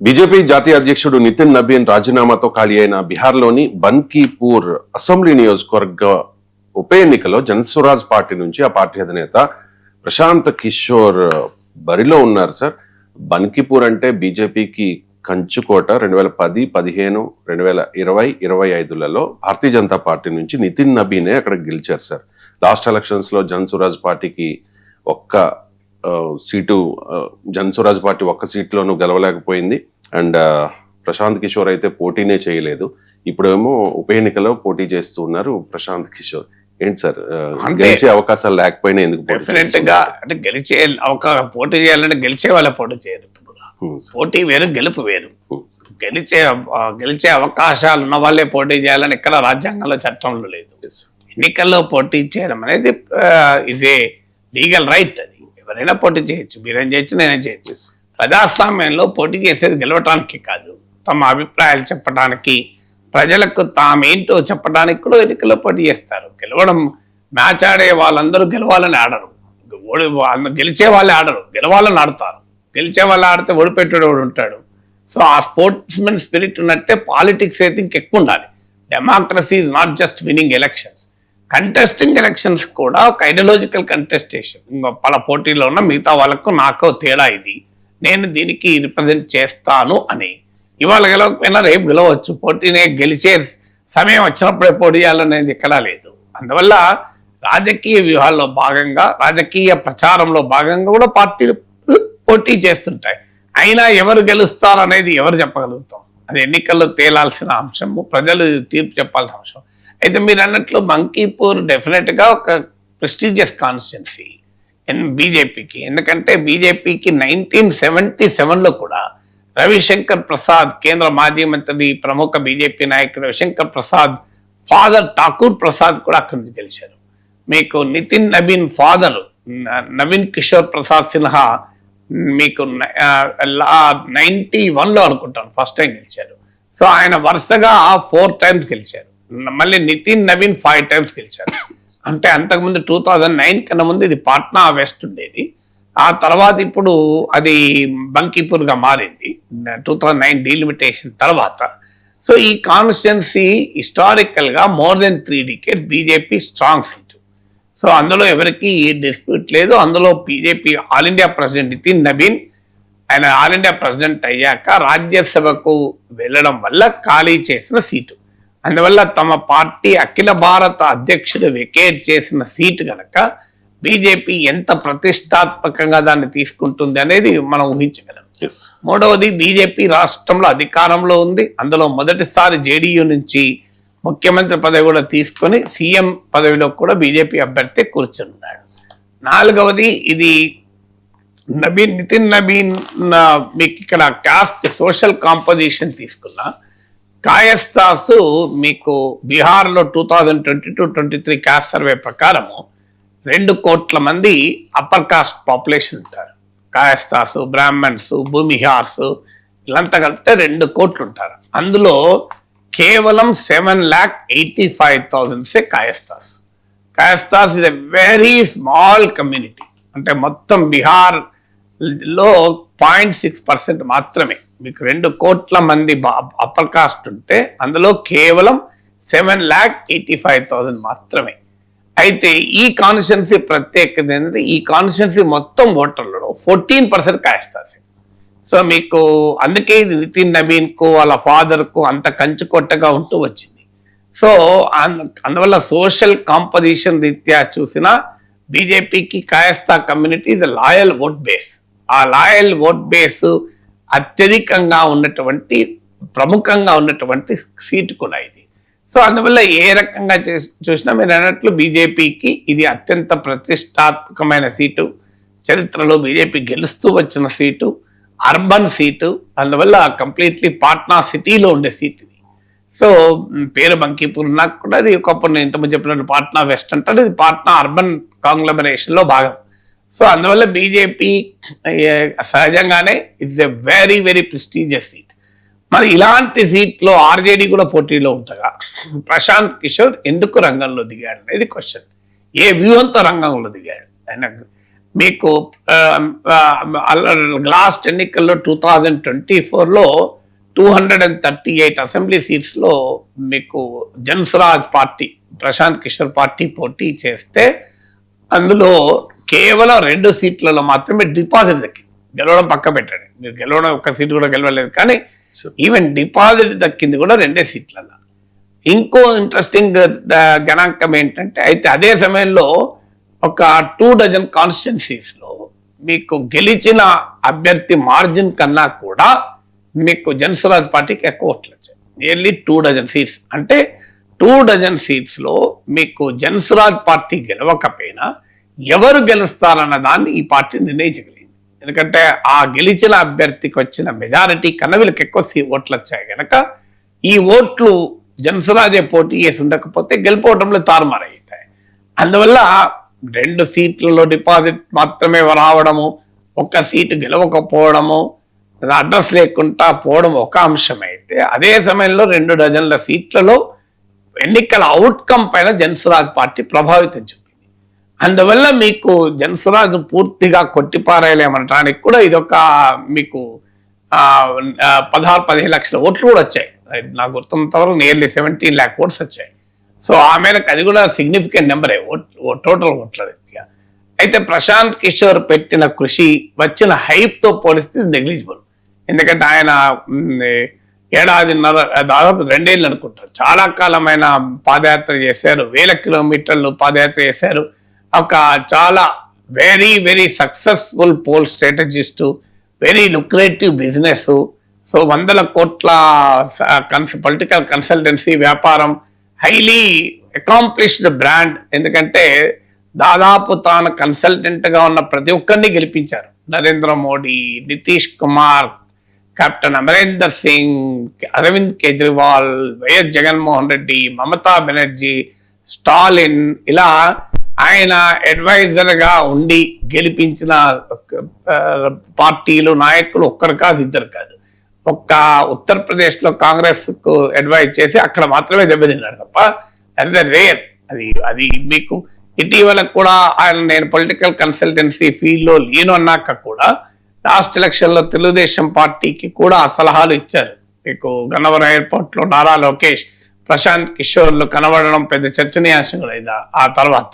BJP జాతీయ అధ్యక్షుడు నితిన్ నబీన్ రాజీనామాతో ఖాళీ అయిన బీహార్లోని బన్కీపూర్ అసెంబ్లీ నియోజకవర్గ ఉప ఎన్నికలో జనసురాజ్ పార్టీ నుంచి ఆ పార్టీ అధినేత ప్రశాంత్ కిషోర్ బరిలో ఉన్నారు. సార్, బన్కీపూర్ అంటే బీజేపీకి కంచుకోట. 2010, 15, 2020, 25లలో భారతీయ జనతా పార్టీ నుంచి నితిన్ నబీనే అక్కడ గెలిచారు. సార్, లాస్ట్ ఎలక్షన్స్ లో జనసురాజ్ పార్టీకి ఒక్క సీటు, జనసురాజ్ పార్టీ ఒక్క సీట్లోనూ గెలవలేకపోయింది. అండ్ ప్రశాంత్ కిషోర్ అయితే పోటీనే చేయలేదు. ఇప్పుడేమో ఉప ఎన్నికలో పోటీ చేస్తూ ఉన్నారు ప్రశాంత్ కిషోర్. ఏంటి సార్, గెలిచే అవకాశాలు లేకపోయినా ఎందుకు? డెఫినెట్ గా అంటే గెలిచే అవకాశం, పోటీ చేయాలంటే గెలిచే వాళ్ళ పోటీ చేయరు. పోటీ వేరు, గెలుపు వేరు. గెలిచే అవకాశాలు ఉన్న వాళ్ళే పోటీ చేయాలని ఎక్కడ రాజ్యాంగంలో చట్టంలో లేదు. ఎన్నికల్లో పోటీ చేయడం అనేది ఇస్ ఏ లీగల్ రైట్. అది ఎవరైనా పోటీ చేయొచ్చు, మీరేం చేయొచ్చు, నేనేం చేయొచ్చు. ప్రజాస్వామ్యంలో పోటీ చేసేది గెలవటానికి కాదు, తమ అభిప్రాయాలు చెప్పడానికి, ప్రజలకు తామేంటో చెప్పడానికి కూడా ఎన్నికల్లో పోటీ చేస్తారు. గెలవడం, మ్యాచ్ ఆడే వాళ్ళందరూ గెలవాలని ఆడరు, గెలిచే వాళ్ళే ఆడరు, గెలవాలని ఆడతారు. గెలిచే వాళ్ళు ఆడితే ఓడిపెట్టేవాడు ఉంటాడు. సో ఆ స్పోర్ట్స్మెన్ స్పిరిట్ ఉన్నట్టే పాలిటిక్స్ అయితే ఇంకెక్కువ ఉండాలి. Democracy is not just winnowing elections, contesting elections కూడా ఒక ఐడియాలజికల్ కంటెస్టేషన్. పల పోటీలో ఉన్న మిగతా వాళ్ళకు నాకో తేడా ఇది, నేను దీనికి రిప్రజెంట్ చేస్తాను అని. ఇవాళ గెలవకపోయినా రేపు గెలవచ్చు. పోటీనే గెలిచే సమయం వచ్చినప్పుడే పోటీ చేయాలనేది ఎక్కడా లేదు. అందువల్ల రాజకీయ వ్యూహాల్లో భాగంగా, రాజకీయ ప్రచారంలో భాగంగా కూడా పార్టీలు పోటీ చేస్తుంటాయి. అయినా ఎవరు గెలుస్తారు అనేది ఎవరు చెప్పగలుగుతాం? అది ఎన్నికల్లో తేలాల్సిన అంశము, ప్రజలు తీర్పు చెప్పాల్సిన అంశం. అయితే మీరు అన్నట్లు బన్కీపూర్ డెఫినెట్ గా ఒక ప్రెస్టీజియస్ కాన్స్టిట్యున్సీ బీజేపీకి. ఎందుకంటే బీజేపీకి 1977లో కూడా రవిశంకర్ ప్రసాద్, కేంద్ర మాజీ మంత్రి, ప్రముఖ బీజేపీ నాయకుడు రవిశంకర్ ప్రసాద్ ఫాదర్ ఠాకూర్ ప్రసాద్ కూడా అక్కడి నుంచి గెలిచారు. మీకు నితిన్ నబీన్ ఫాదర్ నవీన్ కిషోర్ ప్రసాద్ సిన్హా మీకు 91లో అనుకుంటాను ఫస్ట్ టైం గెలిచారు. సో ఆయన వరుసగా 4 times గెలిచారు. మళ్ళీ నితిన్ నవీన్ 5 times గెలిచారు. అంటే అంతకుముందు 2009 కన్నా ముందు ఇది పాట్నా వెస్ట్ ఉండేది. ఆ తర్వాత ఇప్పుడు అది బన్కీపూర్గా మారింది 2009 డీలిమిటేషన్ తర్వాత. సో ఈ కాన్స్టిట్యున్సీ హిస్టారికల్గా more than 3 decades BJP strong seat. So అందులో ఎవరికి డిస్ప్యూట్ లేదు. అందులో BJP all India president Nitin Nabin, ఆయన ఆల్ ఇండియా ప్రెసిడెంట్ అయ్యాక రాజ్యసభకు వెళ్ళడం వల్ల ఖాళీ చేసిన సీటు. అందువల్ల తమ పార్టీ అఖిల భారత అధ్యక్షుడు వెకేట్ చేసిన సీటు కనుక బీజేపీ ఎంత ప్రతిష్టాత్మకంగా దాన్ని తీసుకుంటుంది అనేది మనం ఊహించగలం. మూడవది, బీజేపీ రాష్ట్రంలో అధికారంలో ఉంది. అందులో మొదటిసారి జేడీయూ నుంచి ముఖ్యమంత్రి పదవి కూడా తీసుకొని సీఎం పదవిలో కూడా బీజేపీ అభ్యర్థి కూర్చున్నాడు. నాలుగవది, ఇది నితిన్ నబీన్ మీకు ఇక్కడ కాస్ట్ సోషల్ కాంపోజిషన్ తీసుకున్నా, కాయస్థాసు మీకు బీహార్లో 2022-23 కాస్ట్ సర్వే ప్రకారము 2 కోట్ల మంది అప్పర్ కాస్ట్ పాపులేషన్ ఉంటారు. కాయస్థాసు, బ్రాహ్మణ్స్, భూమిహార్స్ ఇలాంతా కలిపితే 2 కోట్లు ఉంటారు. అందులో కేవలం 7,85,000 Kayasthas. Kayasthas is a very small community. అంటే మొత్తం బీహార్లో 0.6% మాత్రమే. మీకు 2 కోట్ల మంది అప్పర్ కాస్ట్ ఉంటే అందులో కేవలం 7,85,000 మాత్రమే. అయితే ఈ కాన్స్టిట్యున్సీ ప్రత్యేకత ఏంటంటే ఈ కాన్స్టిట్యున్సీ మొత్తం ఓటర్లలో 14% కాయస్థాస్. సో మీకు అందుకే ఇది నితిన్ నబీన్ కు వాళ్ళ ఫాదర్ కు అంత కంచుకొట్టగా ఉంటూ వచ్చింది. సో అందువల్ల సోషల్ కాంపోజిషన్ రీత్యా చూసిన బీజేపీకి కాయస్థా కమ్యూనిటీ ఇది లాయల్ ఓట్ బేస్. ఆ లాయల్ ఓట్ బేస్ అత్యధికంగా ఉన్నటువంటి, ప్రముఖంగా ఉన్నటువంటి సీటు కూడా ఇది. సో అందువల్ల ఏ రకంగా చూసినా మీరు అన్నట్లు బీజేపీకి ఇది అత్యంత ప్రతిష్టాత్మకమైన సీటు, చరిత్రలో బీజేపీ గెలుస్తూ వచ్చిన సీటు, అర్బన్ సీటు. అందువల్ల కంప్లీట్లీ పాట్నా సిటీలో ఉండే సీట్ ఇది. సో పేరు బన్కీపూర్ నాకు కూడా అది ఒకప్పుడు నేను ఇంతకుముందు చెప్పినట్టు పాట్నా వెస్ట్ అంటారు, ఇది పాట్నా అర్బన్ కాంగ్లమరేషన్లో భాగం. సో అందువల్ల బీజేపీ సహజంగానే it's a very very prestigious seat. మరి ఇలాంటి సీట్లో ఆర్జేడీ కూడా పోటీలో ఉంటగా ప్రశాంత్ కిషోర్ ఎందుకు రంగంలో దిగాడు అనేది క్వశ్చన్. ఏ వ్యూహంతో రంగంలో దిగాడు? ఆయన మీకు లాస్ట్ ఎన్నికల్లో 2024లో 238 అసెంబ్లీ సీట్స్ లో మీకు జన్స్వరాజ్ పార్టీ, ప్రశాంత్ కిషోర్ పార్టీ పోటీ చేస్తే అందులో కేవలం 2 సీట్లలో మాత్రమే డిపాజిట్ దక్కింది. గెలవడం పక్క పెట్టండి, మీరు గెలవడం ఒక్క సీటు కూడా గెలవలేదు, కానీ ఈవెన్ డిపాజిట్ దక్కింది కూడా 2 సీట్లలో. ఇంకో ఇంట్రెస్టింగ్ గణాంకం ఏంటంటే, అయితే అదే సమయంలో ఒక 2 డజన్ కాన్స్టిట్యున్సీస్ లో మీకు గెలిచిన అభ్యర్థి మార్జిన్ కన్నా కూడా మీకు జన్స్వరాజ్ పార్టీకి ఎక్కువ ఓట్లు వచ్చాయి. Nearly 2 dozen seats. అంటే 2 డజన్ సీట్స్ లో మీకు జన్స్వరాజ్ పార్టీ గెలవకపోయినా ఎవరు గెలుస్తారన్న దాన్ని ఈ పార్టీ నిర్ణయించగలిగింది. ఎందుకంటే ఆ గెలిచిన అభ్యర్థికి వచ్చిన మెజారిటీ కన్నా వీళ్ళకి ఎక్కువ ఓట్లు వచ్చాయి కనుక ఈ ఓట్లు జన్స్వరాజే పోటీ చేసి ఉండకపోతే గెలిపోవడంలో తారుమారవుతాయి. అందువల్ల 2 సీట్లలో డిపాజిట్ మాత్రమే రావడము, 1 సీటు గెలవకపోవడము, అడ్రస్ లేకుండా పోవడం ఒక అంశం అయితే, అదే సమయంలో 2 డజన్ల సీట్లలో ఎన్నికల అవుట్కమ్ పైన జన్స్వరాజ్ పార్టీ ప్రభావితం చూపింది. అందువల్ల మీకు జన్స్వరాజ్ పూర్తిగా కొట్టిపారేయలేమనడానికి కూడా ఇదొక మీకు 16-17 లక్షల ఓట్లు కూడా వచ్చాయి. నాకు గుర్తున్నంత వరకు నియర్లీ 17 lakh ఓట్స్ వచ్చాయి. సో ఆ మేరకు అది కూడా సిగ్నిఫికెంట్ నెంబరే టోటల్ ఓట్ల రీత్యా. అయితే ప్రశాంత్ కిషోర్ పెట్టిన కృషి వచ్చిన హైప్ తో పోలిస్తే నెగ్లిజిబుల్. ఎందుకంటే ఆయన 7.5 దాదాపు 2 ఏళ్ళు అనుకుంటారు, చాలా కాలమైన పాదయాత్ర చేశారు, 1000 కిలోమీటర్లు పాదయాత్ర చేశారు. ఒక చాలా very very successful poll strategist, very lucrative business. So 100 కోట్ల పొలిటికల్ కన్సల్టెన్సీ వ్యాపారం, హైలీ అకాంప్లిష్డ్ బ్రాండ్. ఎందుకంటే దాదాపు తాను కన్సల్టెంట్ గా ఉన్న ప్రతి ఒక్కరిని గెలిపించారు. నరేంద్ర మోడీ, నితీష్ కుమార్, కెప్టెన్ అమరేందర్ సింగ్, అరవింద్ కేజ్రీవాల్, వైఎస్ జగన్మోహన్ రెడ్డి, మమతా బెనర్జీ, స్టాలిన్, ఇలా ఆయన అడ్వైజర్ గా ఉండి గెలిపించిన పార్టీలు నాయకులు ఒక్కరు కాదు, 2 కాదు. ఒక్క ఉత్తరప్రదేశ్ లో కాంగ్రెస్ కు అడ్వైజ్ చేసి అక్కడ మాత్రమే దెబ్బతిన్నాడు తప్ప అది రేర్. అది మీకు ఇటీవల కూడా ఆయన నేను పొలిటికల్ కన్సల్టెన్సీ ఫీల్డ్ లో లేను అన్నాక కూడా లాస్ట్ ఎలక్షన్ లో తెలుగుదేశం పార్టీకి కూడా సలహాలు ఇచ్చారు. మీకు గన్నవరం ఎయిర్పోర్ట్ లో నారా లోకేష్, ప్రశాంత్ కిషోర్లు కనబడడం పెద్ద చర్చనీయాంశం కూడా ఆ తర్వాత.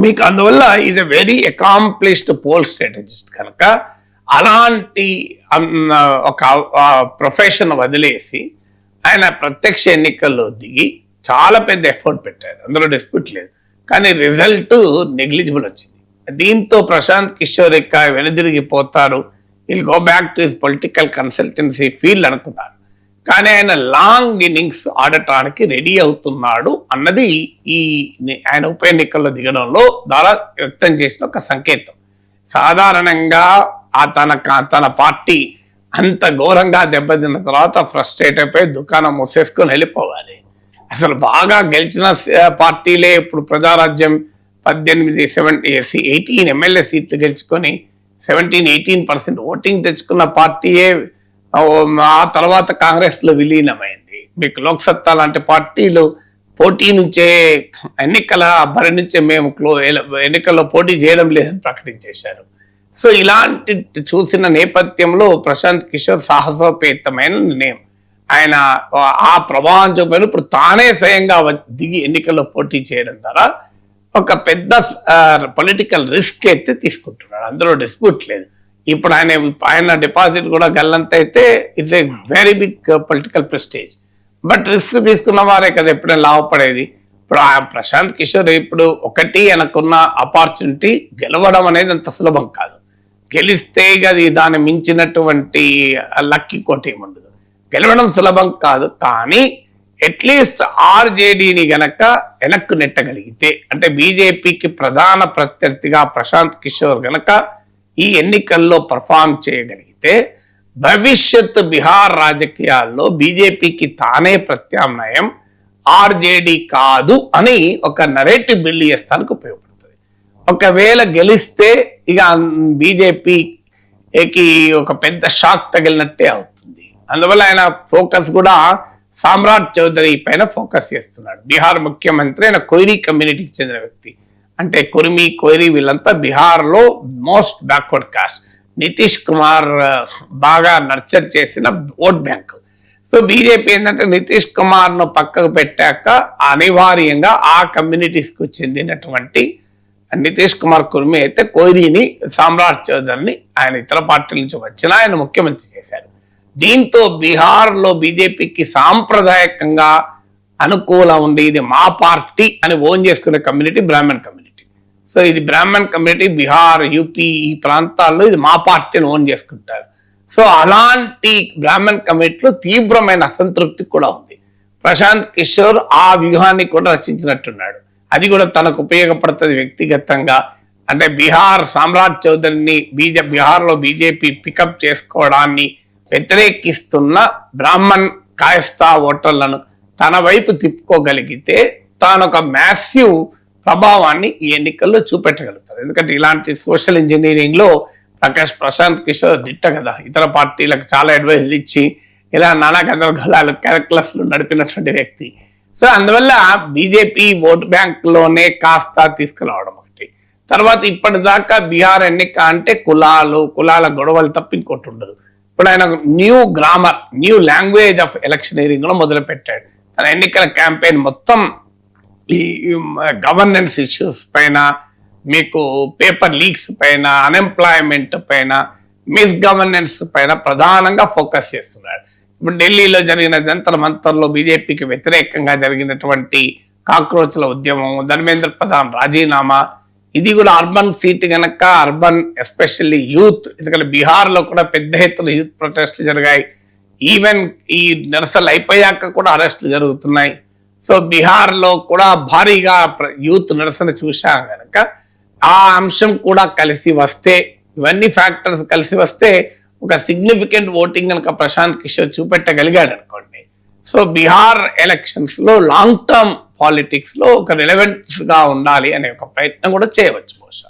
మీకు అందువల్ల ఇది వెరీ అకాంప్లిష్డ్ పోల్ స్ట్రాటజిస్ట్ కనుక అలాంటి ఒక ప్రొఫెషన్ వదిలేసి ఆయన ప్రత్యక్ష ఎన్నికల్లో దిగి చాలా పెద్ద ఎఫర్ట్ పెట్టారు, అందులో డిస్ప్యూట్ లేదు. కానీ రిజల్ట్ నెగ్లిజిబుల్ వచ్చింది. దీంతో ప్రశాంత్ కిషోర్ వెనుదిరిగిపోతారు, will go back to his political consultancy field అనుకున్నారు. కానీ ఆయన లాంగ్ ఇన్నింగ్స్ ఆడటానికి రెడీ అవుతున్నాడు అన్నది ఈ ఆయన ఉప ఎన్నికల్లో దిగడంలో ద్వారా వ్యక్తం చేసిన ఒక సంకేతం. సాధారణంగా తన పార్టీ అంత ఘోరంగా దెబ్బతిన్న తర్వాత ఫ్రస్ట్రేట్ అయిపోయి దుకాణం మూసేసుకొని వెళ్ళిపోవాలి. అసలు బాగా గెలిచిన పార్టీలే ఇప్పుడు ప్రజారాజ్యం 18 ఎమ్మెల్యే సీట్లు గెలుచుకొని 17-18% ఓటింగ్ తెచ్చుకున్న పార్టీయే ఆ తర్వాత కాంగ్రెస్ లో విలీనమైంది. మీకు లోక్సత్తా లాంటి పార్టీలు పోటీ నుంచే ఎన్నికల బరి నుంచే మేము ఎన్నికల్లో పోటీ చేయడం లేదని ప్రకటించేశారు. సో ఇలాంటి చూసిన నేపథ్యంలో ప్రశాంత్ కిషోర్ సాహసోపేతమైన నిర్ణయం, ఆయన ఆ ప్రభావం చూపారు. ఇప్పుడు తానే స్వయంగా దిగి ఎన్నికల్లో పోటీ చేయడం ద్వారా ఒక పెద్ద పొలిటికల్ రిస్క్ అయితే తీసుకుంటున్నాడు, అందులో డిస్ప్యూట్ లేదు. ఇప్పుడు ఆయన డిపాజిట్ కూడా గల్లంత అయితే it's a very big political prestige. But risk తీసుకున్న వారే కదా ఎప్పుడైనా లాభపడేది. ఇప్పుడు ప్రశాంత్ కిషోర్ ఇప్పుడు ఒకటి ఆయనకున్న ఆపర్చునిటీ, గెలవడం అనేది అంత సులభం కాదు. గెలిస్తే అది దాన్ని మించినటువంటి లక్కీ కోట ఏముండదు. గెలవడం సులభం కాదు, కానీ అట్లీస్ట్ ఆర్జేడీని గనక వెనక్కు నెట్టగలిగితే, అంటే బీజేపీకి ప్రధాన ప్రత్యర్థిగా ప్రశాంత్ కిషోర్ గనక ఈ ఎన్నికల్లో పర్ఫామ్ చేయగలిగితే భవిష్యత్ బీహార్ రాజకీయాల్లో బీజేపీకి తానే ప్రత్యామ్నాయం, ఆర్జేడీ కాదు అని ఒక నరేటివ్ బిల్డ్ చేస్తానికి ఉపయోగపడుతుంది. ఒకవేళ గెలిస్తే ఇక బీజేపీకి ఒక పెద్ద షాక్ తగిలినట్టే అవుతుంది. అందువల్ల ఆయన ఫోకస్ కూడా సామ్రాట్ చౌదరి పైన ఫోకస్ చేస్తున్నాడు. బీహార్ ముఖ్యమంత్రి ఆయన కోయిరీ కమ్యూనిటీకి చెందిన వ్యక్తి. అంటే కుర్మి, కోయిరి వీళ్ళంతా బీహార్లో most backward cost. Nitish Kumar బాగా నర్చర్ చేసిన ఓట్ బ్యాంక్. సో బీజేపీ ఏంటంటే నితీష్ కుమార్ ను పక్కకు పెట్టాక అనివార్యంగా ఆ కమ్యూనిటీస్కు చెందినటువంటి నితీష్ కుమార్ కుర్మి అయితే కోయిరిని, సామ్రాట్ చౌదరిని ఆయన ఇతర పార్టీల నుంచి వచ్చినా ఆయన ముఖ్యమంత్రి చేశారు. దీంతో బీహార్లో బీజేపీకి సాంప్రదాయకంగా అనుకూలం ఉండి ఇది మా పార్టీ అని ఓన్ చేసుకునే కమ్యూనిటీ బ్రాహ్మణ్ కమ్యూనిటీ. సో ఇది బ్రాహ్మణ్ కమ్యూనిటీ బీహార్, యూపీ ఈ ప్రాంతాల్లో ఇది మా పార్టీని ఓన్ చేసుకుంటారు. సో అలాంటి బ్రాహ్మణ్ కమ్యూనిటీలో తీవ్రమైన అసంతృప్తి కూడా ఉంది. ప్రశాంత్ కిషోర్ ఆ వ్యూహాన్ని కూడా రచించినట్టున్నాడు. అది కూడా తనకు ఉపయోగపడుతుంది వ్యక్తిగతంగా. అంటే బీహార్ సామ్రాట్ చౌదరిని బీహార్లో బీజేపీ పికప్ చేసుకోవడాన్ని వ్యతిరేకిస్తున్న బ్రాహ్మణ్ కాయస్థా ఓటర్లను తన వైపు తిప్పుకోగలిగితే తాను ఒక మ్యాసివ్ ప్రభావాన్ని ఈ ఎన్నికల్లో చూపెట్టగలుగుతారు. ఎందుకంటే ఇలాంటి సోషల్ ఇంజనీరింగ్ లో ప్రశాంత్ కిషోర్ దిట్ట కదా. ఇతర పార్టీలకు చాలా అడ్వైజ్లు ఇచ్చి ఇలా నానా గందరగోళాలు క్యారెక్టర్స్లు నడిపినటువంటి వ్యక్తి. సో అందువల్ల బీజేపీ ఓట్ బ్యాంక్ లోనే కాస్త తీసుకురావడం ఒకటి. తర్వాత ఇప్పటిదాకా బీహార్ ఎన్నిక అంటే కులాల గొడవలు తప్ప ఇంకోటి ఉండదు. ఇప్పుడు ఆయన new grammar, new language of electioneering లో మొదలు పెట్టాడు. తన ఎన్నికల క్యాంపెయిన్ మొత్తం ఈ గవర్నెన్స్ ఇష్యూస్ పైన, మీకు పేపర్ లీక్స్ పైన, అన్ఎంప్లాయ్మెంట్ పైన, మిస్ గవర్నెన్స్ పైన ప్రధానంగా ఫోకస్ చేస్తున్నాడు. ఇప్పుడు ఢిల్లీలో జరిగిన జంతర్ మంతర్లో బీజేపీకి వ్యతిరేకంగా జరిగినటువంటి కాక్రోచ్ల ఉద్యమం, ధర్మేంద్ర ప్రధాన్ రాజీనామా, ఇది కూడా అర్బన్ సీట్ కనుక అర్బన్ ఎస్పెషల్లీ యూత్, ఎందుకంటే బీహార్లో కూడా పెద్ద ఎత్తున యూత్ ప్రొటెస్ట్లు జరిగాయి. ఈవెన్ ఈ నిరసనలు అయిపోయాక కూడా అరెస్టులు జరుగుతున్నాయి. సో బీహార్లో కూడా భారీగా యూత్ నిరసన చూశాం కనుక ఆ అంశం కూడా కలిసి వస్తే, ఇవన్నీ ఫ్యాక్టర్స్ కలిసి వస్తే ఒక సిగ్నిఫికెంట్ ఓటింగ్ కనుక ప్రశాంత్ కిషోర్ చూపెట్టగలిగాడు అనుకోండి. సో బీహార్ ఎలక్షన్స్ లో లాంగ్ టర్మ్ పాలిటిక్స్ లో ఒక రిలవెంట్ గా ఉండాలి అనే ఒక ప్రయత్నం కూడా చేయవచ్చు బహుశా.